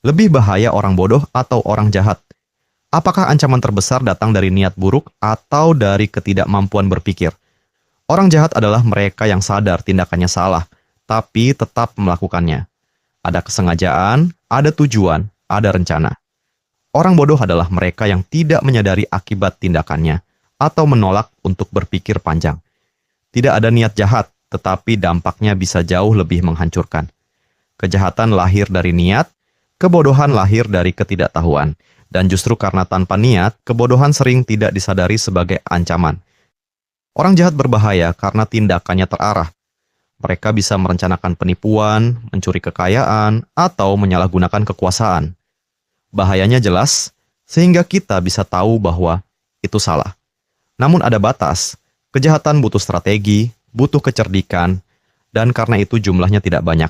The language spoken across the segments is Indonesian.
Lebih bahaya orang bodoh atau orang jahat? Apakah ancaman terbesar datang dari niat buruk atau dari ketidakmampuan berpikir? Orang jahat adalah mereka yang sadar tindakannya salah, tapi tetap melakukannya. Ada kesengajaan, ada tujuan, ada rencana. Orang bodoh adalah mereka yang tidak menyadari akibat tindakannya atau menolak untuk berpikir panjang. Tidak ada niat jahat, tetapi dampaknya bisa jauh lebih menghancurkan. Kejahatan lahir dari niat, kebodohan lahir dari ketidaktahuan. Dan justru karena tanpa niat, kebodohan sering tidak disadari sebagai ancaman. Orang jahat berbahaya karena tindakannya terarah. Mereka bisa merencanakan penipuan, mencuri kekayaan, atau menyalahgunakan kekuasaan. Bahayanya jelas, sehingga kita bisa tahu bahwa itu salah. Namun ada batas. Kejahatan butuh strategi, butuh kecerdikan, dan karena itu jumlahnya tidak banyak.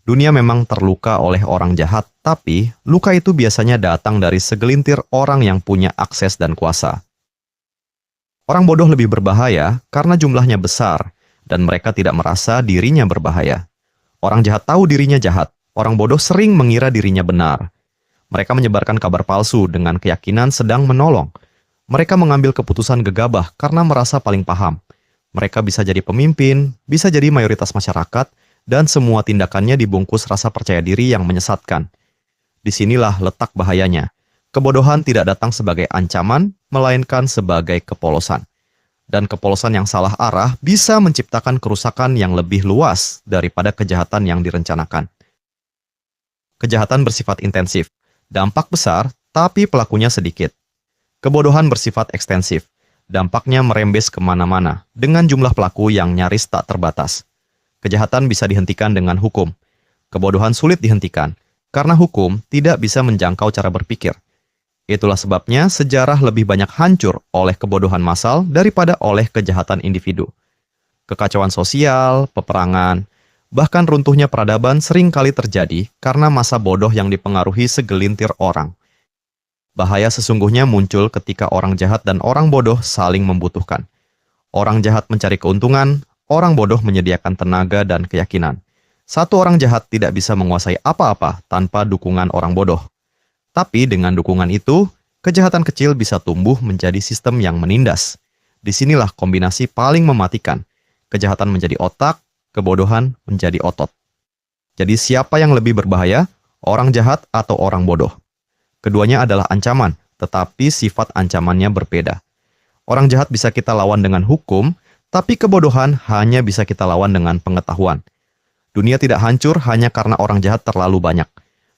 Dunia memang terluka oleh orang jahat, tapi luka itu biasanya datang dari segelintir orang yang punya akses dan kuasa. Orang bodoh lebih berbahaya karena jumlahnya besar, dan mereka tidak merasa dirinya berbahaya. Orang jahat tahu dirinya jahat, orang bodoh sering mengira dirinya benar. Mereka menyebarkan kabar palsu dengan keyakinan sedang menolong. Mereka mengambil keputusan gegabah karena merasa paling paham. Mereka bisa jadi pemimpin, bisa jadi mayoritas masyarakat, dan semua tindakannya dibungkus rasa percaya diri yang menyesatkan. Disinilah letak bahayanya. Kebodohan tidak datang sebagai ancaman, melainkan sebagai kepolosan. Dan kepolosan yang salah arah bisa menciptakan kerusakan yang lebih luas daripada kejahatan yang direncanakan. Kejahatan bersifat intensif, dampak besar, tapi pelakunya sedikit. Kebodohan bersifat ekstensif, dampaknya merembes kemana-mana, dengan jumlah pelaku yang nyaris tak terbatas. Kejahatan bisa dihentikan dengan hukum. Kebodohan sulit dihentikan, karena hukum tidak bisa menjangkau cara berpikir. Itulah sebabnya sejarah lebih banyak hancur oleh kebodohan massal daripada oleh kejahatan individu. Kekacauan sosial, peperangan, bahkan runtuhnya peradaban sering kali terjadi karena masa bodoh yang dipengaruhi segelintir orang. Bahaya sesungguhnya muncul ketika orang jahat dan orang bodoh saling membutuhkan. Orang jahat mencari keuntungan, orang bodoh menyediakan tenaga dan keyakinan. Satu orang jahat tidak bisa menguasai apa-apa tanpa dukungan orang bodoh. Tapi dengan dukungan itu, kejahatan kecil bisa tumbuh menjadi sistem yang menindas. Disinilah kombinasi paling mematikan. Kejahatan menjadi otak, kebodohan menjadi otot. Jadi siapa yang lebih berbahaya, orang jahat atau orang bodoh? Keduanya adalah ancaman, tetapi sifat ancamannya berbeda. Orang jahat bisa kita lawan dengan hukum, tapi kebodohan hanya bisa kita lawan dengan pengetahuan. Dunia tidak hancur hanya karena orang jahat terlalu banyak.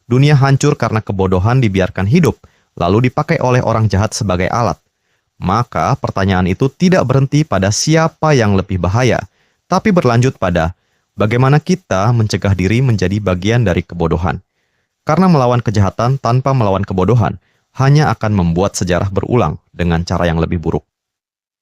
Dunia hancur karena kebodohan dibiarkan hidup, lalu dipakai oleh orang jahat sebagai alat. Maka pertanyaan itu tidak berhenti pada siapa yang lebih bahaya, tapi berlanjut pada bagaimana kita mencegah diri menjadi bagian dari kebodohan. Karena melawan kejahatan tanpa melawan kebodohan hanya akan membuat sejarah berulang dengan cara yang lebih buruk.